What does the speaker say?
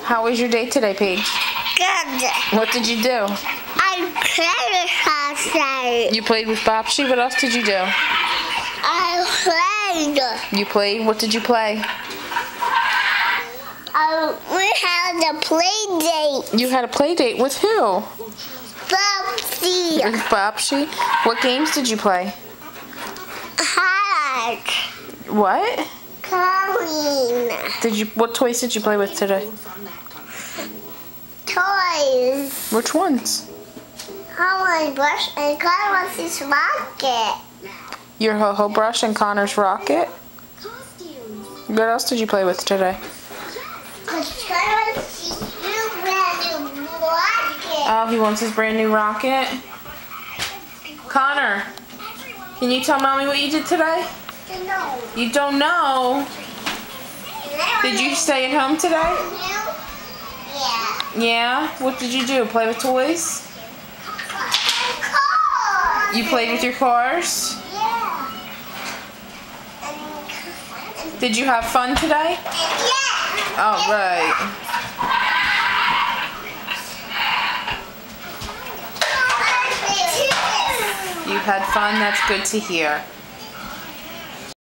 How was your day today, Paige? Good. What did you do? I played with Bobsy. You played with Bobsy? What else did you do? I played. You played? What did you play? We had a play date. You had a play date with who? Bobsy. With Bobsy? What games did you play? Hard. What? Colleen. What toys did you play with today? Toys. Which ones? Holland brush and Connor wants his rocket. Your Ho-Ho brush and Connor's rocket? What else did you play with today? Cause Connor wants his new brand new rocket. Oh, he wants his brand new rocket? Connor, can you tell Mommy what you did today? No. You don't know? Did you stay at home today? Yeah. Yeah? What did you do? Play with toys? Car. You played with your cars? Yeah. Did you have fun today? Yeah. All right. You had fun? That's good to hear.